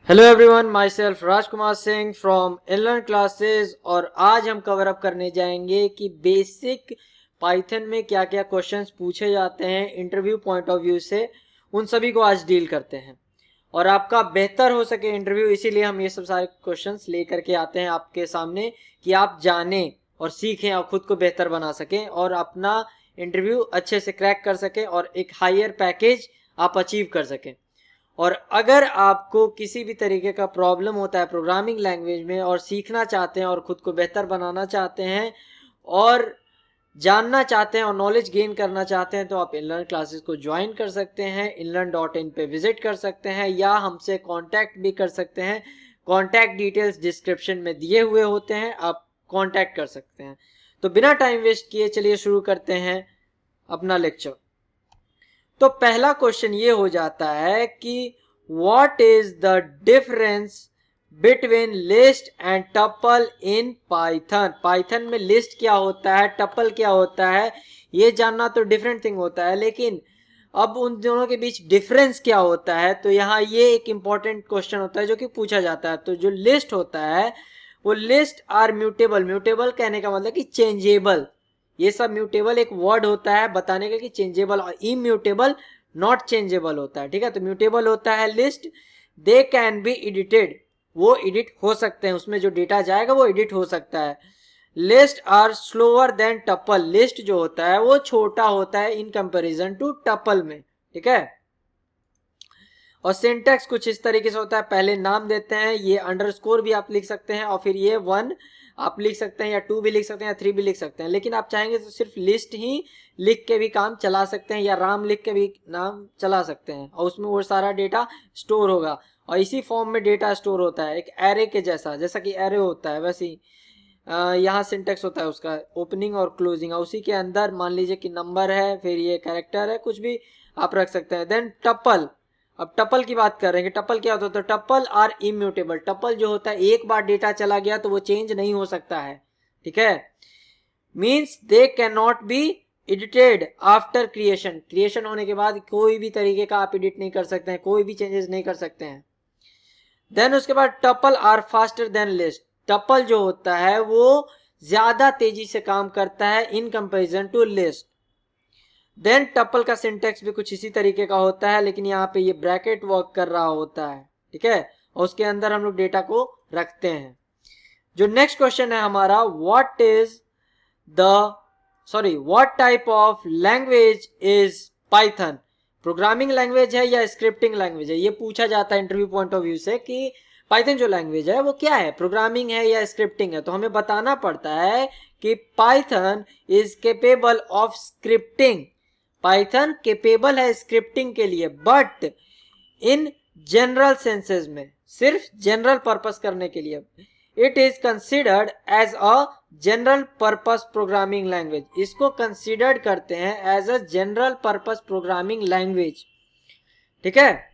Hello everyone, myself Rajkumar Singh from Inlearn classes. और आज हम कवर अप करने जाएंगे कि बेसिक पाइथन में क्या क्या क्वेश्चंस पूछे जाते हैं इंटरव्यू पॉइंट ऑफ व्यू से, उन सभी को आज डील करते हैं। और आपका बेहतर हो सके इंटरव्यू, इसीलिए हम ये सब सारे क्वेश्चंस लेकर के आते हैं आपके सामने कि आप जानें और सीखें और खुद को बेहतर बना सकें और अपना इंटरव्यू अच्छे से क्रैक कर सकें और एक हायर पैकेज आप अचीव कर सकें। और अगर आपको किसी भी तरीके का प्रॉब्लम होता है प्रोग्रामिंग लैंग्वेज में और सीखना चाहते हैं और खुद को बेहतर बनाना चाहते हैं और जानना चाहते हैं और नॉलेज गेन करना चाहते हैं, तो आप इनलर्न क्लासेस को ज्वाइन कर सकते हैं। inlearn.in पे विजिट कर सकते हैं या हमसे कांटेक्ट भी कर सकते हैं। कांटेक्ट डिटेल्स डिस्क्रिप्शन में दिए हुए होते हैं, आप कांटेक्ट कर सकते हैं। तो बिना टाइम वेस्ट किए चलिए शुरू करते हैं अपना लेक्चर। तो पहला क्वेश्चन ये हो जाता है कि what is the difference between list and tuple in Python. Python में लिस्ट क्या होता है, टपल क्या होता है, ये जानना तो डिफरेंट थिंग होता है, लेकिन अब उन दोनों के बीच डिफरेंस क्या होता है, तो यहाँ ये एक इंपॉर्टेंट क्वेश्चन होता है जो कि पूछा जाता है। तो जो लिस्ट होता है वो लिस्ट आर म्यूटेबल। म्यूटेबल कहने का मतलब कि चेंजेबल। ये सब म्यूटेबल एक वर्ड होता है बताने का कि चेंजेबल और इम्यूटेबल नॉट चेंजेबल होता है। ठीक है, तो म्यूटेबल होता है list, they can be edited, वो एडिट हो सकते हैं, उसमें जो डेटा जाएगा वो एडिट हो सकता है। List are slower than tuple. List जो होता है वो छोटा होता है इन कंपैरिजन टू टपल में। ठीक है, और सिंटैक्स कुछ इस तरीके से होता है, पहले नाम देते हैं, ये अंडरस्कोर भी आप लिख सकते हैं और फिर ये 1 आप लिख सकते हैं या 2 भी लिख सकते हैं या 3 भी लिख सकते हैं, लेकिन आप चाहेंगे तो सिर्फ लिस्ट ही लिख के भी काम चला सकते हैं या राम लिख के भी नाम चला सकते हैं और उसमें वो सारा डेटा स्टोर होगा। और इसी फॉर्म में डेटा स्टोर होता है एक एरे के जैसा, जैसा कि एरे होता है वैसे ही यहाँ सिंटेक्स होता है उसका, ओपनिंग और क्लोजिंग। उसी के अंदर मान लीजिए कि नंबर है, फिर ये कैरेक्टर है, कुछ भी आप रख सकते हैं। देन टपल, अब टपल की बात कर रहे हैं कि टपल क्या होता है, तो टपल आर इम्यूटेबल। टपल जो होता है एक बार डेटा चला गया तो वो चेंज नहीं हो सकता है। ठीक है, means they can not be edited after creation. Creation होने के बाद कोई भी तरीके का आप एडिट नहीं कर सकते हैं, कोई भी चेंजेस नहीं कर सकते हैं। देन उसके बाद tuple are faster than list. Tuple जो होता है वो ज्यादा तेजी से काम करता है in comparison to list. Then tuple का सिंटेक्स भी कुछ इसी तरीके का होता है, लेकिन यहाँ पे ये ब्रैकेट वर्क कर रहा होता है। ठीक है, और उसके अंदर हम लोग डेटा को रखते हैं। जो नेक्स्ट क्वेश्चन है हमारा, what type of language is Python. Programming language है या स्क्रिप्टिंग लैंग्वेज है, ये पूछा जाता है इंटरव्यू पॉइंट ऑफ व्यू से कि पाइथन जो लैंग्वेज है वो क्या है, प्रोग्रामिंग है या स्क्रिप्टिंग है। तो हमें बताना पड़ता है कि Python is capable of scripting. Python capable है स्क्रिप्टिंग के लिए, बट इन जनरल सेंसेस में, सिर्फ जनरल पर्पस करने के लिए। It is considered as a general purpose programming language. इसको कंसिडर्ड करते हैं as a general purpose programming language. ठीक है,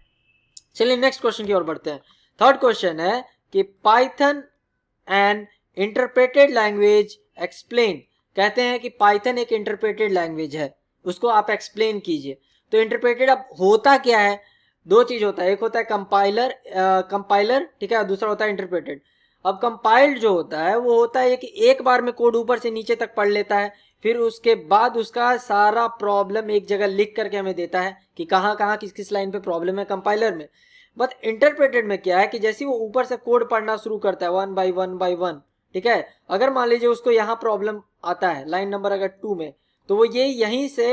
चलिए नेक्स्ट क्वेश्चन की ओर बढ़ते हैं। थर्ड क्वेश्चन है कि Python and interpreted language explain. कहते हैं कि पाइथन एक इंटरप्रेटेड लैंग्वेज है, उसको आप एक्सप्लेन कीजिए। तो इंटरप्रेटेड अब होता क्या है, दो चीज होता है, एक होता है कंपाइलर, ठीक है, दूसरा होता है इंटरप्रेटेड। अब कंपाइल्ड जो होता है वो होता है कि एक बार में कोड ऊपर से नीचे तक पढ़ लेता है, फिर उसके बाद उसका सारा प्रॉब्लम एक जगह लिख करके हमें देता है कि कहाँ कहाँ किस किस लाइन पे प्रॉब्लम है कंपाइलर में। बट इंटरप्रेटेड में क्या है कि जैसे वो ऊपर से कोड पढ़ना शुरू करता है 1 बाई 1 बाई 1, ठीक है, अगर मान लीजिए उसको यहाँ प्रॉब्लम आता है लाइन नंबर अगर 2 में, तो वो ये यहीं से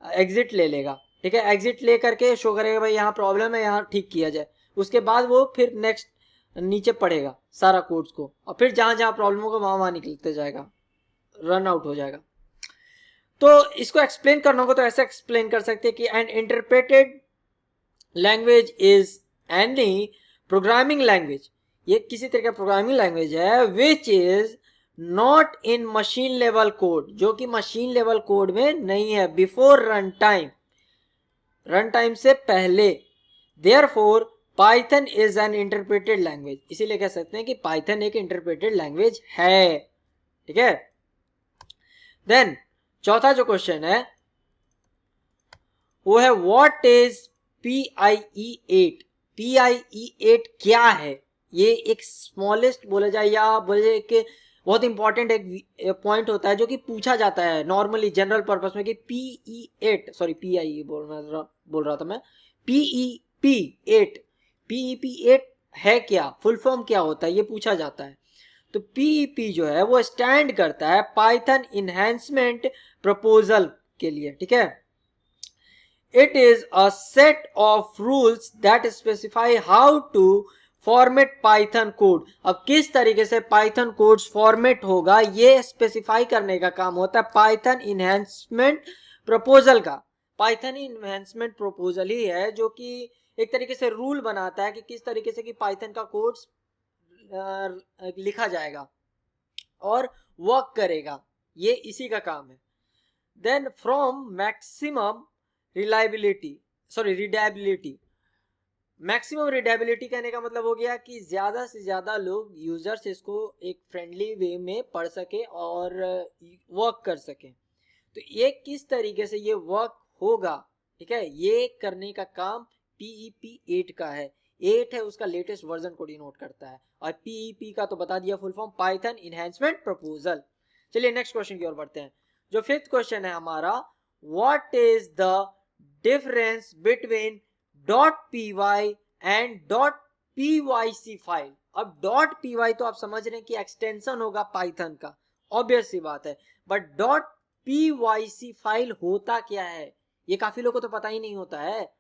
एग्जिट ले लेगा। ठीक है, एग्जिट ले करके शो करेगा भाई यहाँ प्रॉब्लम है, यहाँ ठीक किया जाए। उसके बाद वो फिर नेक्स्ट नीचे पढ़ेगा सारा कोड्स को और फिर जहां जहां प्रॉब्लम होगा वहां वहां निकलते जाएगा, रन आउट हो जाएगा। तो इसको एक्सप्लेन करना होगा तो ऐसे एक्सप्लेन कर सकते हैं कि an interpreted language is any programming language, ये किसी तरह का प्रोग्रामिंग लैंग्वेज है which is not in machine level code, जो कि मशीन लेवल कोड में नहीं है, before run time, run time से पहले। Therefore Python is an interpreted language, इसीलिए कह सकते हैं कि पाइथन एक इंटरप्रेटेड लैंग्वेज है। ठीक है, देन चौथा जो क्वेश्चन है वो है व्हाट इज PIE8। PIE8 क्या है, ये एक स्मॉलेस्ट बोला जाए या बोले जाए कि बहुत इंपॉर्टेंट एक पॉइंट होता है जो कि पूछा जाता है नॉर्मली जनरल पर्पस में कि PE8 सॉरी PIE बोल रहा था मैं, PEP8 है क्या, फुल फॉर्म क्या होता है, ये पूछा जाता है। तो PEP जो है वो स्टैंड करता है पाइथन इनहेंसमेंट प्रपोजल के लिए, ठीक है। It is a set of rules that specify how to format Python code. अब किस तरीके से पाइथन कोड्स फॉर्मेट होगा ये स्पेसिफाई करने का काम होता है पाइथन इनहेंसमेंट प्रपोजल का। पाइथन इनहेंसमेंट प्रपोजल ही है जो कि एक तरीके से रूल बनाता है कि किस तरीके से कि पाइथन का कोड्स लिखा जाएगा और वर्क करेगा, ये इसी का काम है। Then from maximum readability, maximum readability कहने का मतलब हो गया कि ज्यादा से ज्यादा लोग यूजर्स इसको एक फ्रेंडली वे में पढ़ सके और वर्क कर सके। तो ये किस तरीके से ये वर्क होगा, ठीक है, ये करने का काम PEP8 का है। 8 है उसका लेटेस्ट वर्जन को डिनोट करता है और PEP का तो बता दिया full form Python enhancement proposal. चलिए नेक्स्ट क्वेश्चन की ओर बढ़ते हैं। जो फिफ्थ क्वेश्चन है हमारा, what is the difference between .py and .pyc file. अब .py तो आप समझ रहे हैं कि एक्सटेंशन होगा पाइथन का, ऑब्वियस सी बात है, बट .pyc फाइल होता क्या है ये काफी लोगों को तो पता ही नहीं होता है।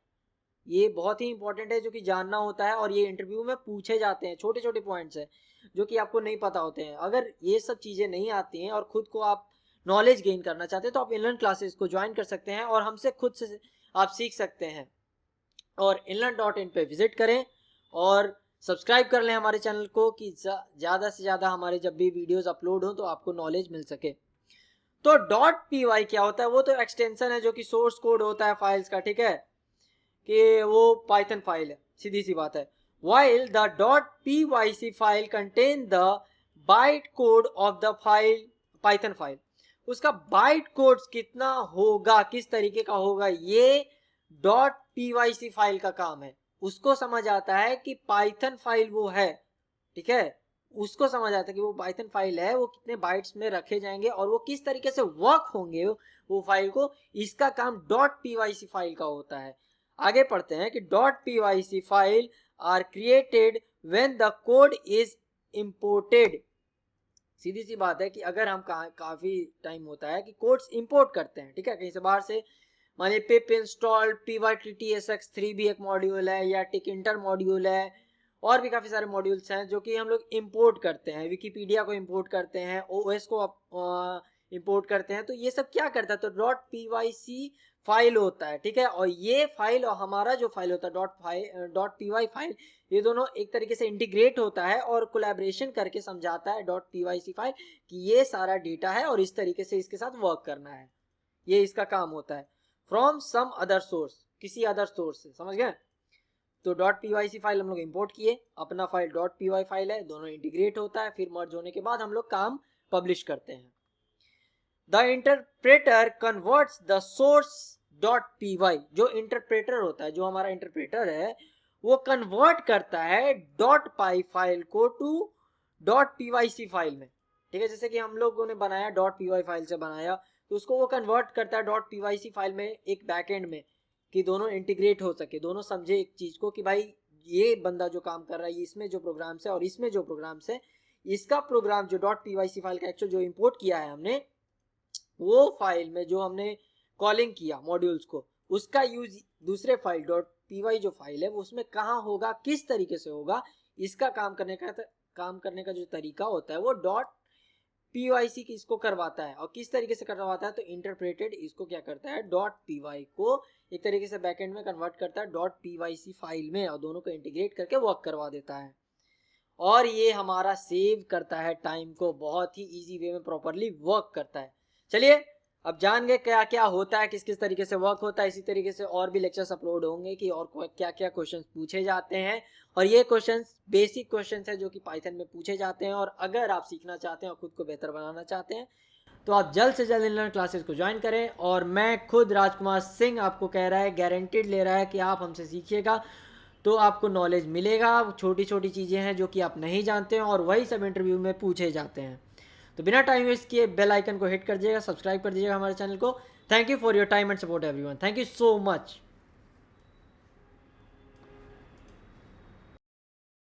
ये बहुत ही इंपॉर्टेंट है जो कि जानना होता है और ये इंटरव्यू में पूछे जाते हैं, छोटे छोटे पॉइंट्स है जो कि आपको नहीं पता होते हैं। अगर ये सब चीजें नहीं आती हैं और खुद को आप नॉलेज गेन करना चाहते हैं तो आप इनलर्न क्लासेस को ज्वाइन कर सकते हैं और हमसे खुद से आप सीख सकते हैं। और inlearn.in पे विजिट करें और सब्सक्राइब कर लें हमारे चैनल को कि ज़्यादा से ज़्यादा हमारे जब भी वीडियोस अपलोड हो तो आपको नॉलेज मिल सके। तो .py क्या होता है, वो तो एक्सटेंशन है जो कि सोर्स कोड होता है फाइल्स का, ठीक है, कि वो पाइथन फाइल है, सीधी सी बात है। while the .pyc file contain the byte code of the file Python file, उसका बाइट कोड्स कितना होगा, किस तरीके का होगा, ये .pyc फाइल का काम है। उसको समझ आता है कि पाइथन फाइल वो है, ठीक है, उसको समझ आता है कि वो पाइथन फाइल है, वो कितने बाइट्स में रखे जाएंगे और वो किस तरीके से वर्क होंगे वो फाइल को, इसका काम .pyc फाइल का होता है। आगे पढ़ते हैं कि .pyc file are created when the code is imported. सीधी सी बात है कि अगर हम काफी टाइम होता है कि कोड्स इंपोर्ट करते हैं, ठीक है, कहीं से बाहर से, मानिए पिप इंस्टॉल pyttsx3 भी एक मॉड्यूल है या टिकिंटर मॉड्यूल है और भी काफी सारे मॉड्यूल्स हैं जो कि हम लोग इंपोर्ट करते हैं, विकिपीडिया को इंपोर्ट करते हैं, OS को इंपोर्ट करते हैं। तो ये सब क्या करता है, तो .pyc फाइल होता है, ठीक है, और ये फाइल और हमारा जो फाइल होता है .py फाइल, ये दोनों एक तरीके से इंटीग्रेट होता है और कोलैबोरेशन करके समझाता है .pyc फाइल कि ये सारा डेटा है और इस तरीके से इसके साथ वर्क करना है, ये इसका काम होता है। फ्रॉम सम अदर सोर्स, किसी अदर सोर्स से, समझ गए। तो .pyc फाइल हम लोग इंपोर्ट किए, अपना फाइल .py फाइल है, दोनों इंटीग्रेट होता है, फिर मर्ज होने के बाद हम लोग काम पब्लिश करते हैं। The interpreter converts the source .py, जो इंटरप्रेटर होता है, जो हमारा इंटरप्रेटर है, वो कन्वर्ट करता है .py फाइल को टू .pyc फाइल में, ठीक है। जैसे कि हम लोगों ने बनाया .py फाइल से बनाया, तो उसको वो कन्वर्ट करता है .pyc फाइल में एक बैकएंड में, कि दोनों इंटीग्रेट हो सके, दोनों समझे एक चीज को कि भाई ये बंदा जो काम कर रहा है, इसमें जो प्रोग्राम्स है और इसमें जो प्रोग्राम्स है, इसका प्रोग्राम जो .pyc फाइल का एक्चुअल जो इंपोर्ट किया है हमने, वो फाइल में जो हमने कॉलिंग किया मॉड्यूल्स को, उसका यूज दूसरे फाइल .py जो फाइल है वो उसमें कहाँ होगा, किस तरीके से होगा, इसका काम करने का जो तरीका होता है वो .pyc इसको करवाता है। और किस तरीके से करवाता है, तो इंटरप्रेटेड इसको क्या करता है, .py को एक तरीके से बैकएंड में कन्वर्ट करता है .pyc फाइल में और दोनों को इंटीग्रेट करके वर्क करवा देता है। और ये हमारा सेव करता है टाइम को, बहुत ही इजी वे में प्रॉपरली वर्क करता है। चलिए अब जान गए क्या क्या होता है, किस किस तरीके से वर्क होता है। इसी तरीके से और भी लेक्चर्स अपलोड होंगे कि और क्या क्या क्वेश्चंस पूछे जाते हैं, और ये क्वेश्चंस बेसिक क्वेश्चंस है जो कि पाइथन में पूछे जाते हैं। और अगर आप सीखना चाहते हैं और खुद को बेहतर बनाना चाहते हैं तो आप जल्द से जल्द इनलर्न क्लासेस को ज्वाइन करें। और मैं खुद राजकुमार सिंह आपको कह रहा है, गारंटीड ले रहा है कि आप हमसे सीखिएगा तो आपको नॉलेज मिलेगा। छोटी छोटी चीज़ें हैं जो कि आप नहीं जानते हैं और वही सब इंटरव्यू में पूछे जाते हैं। तो बिना टाइम वेस्ट किए बेल आइकन को हिट कर दीजिएगा, सब्सक्राइब कर दीजिएगा हमारे चैनल को। Thank you for your time and support everyone. Thank you so much.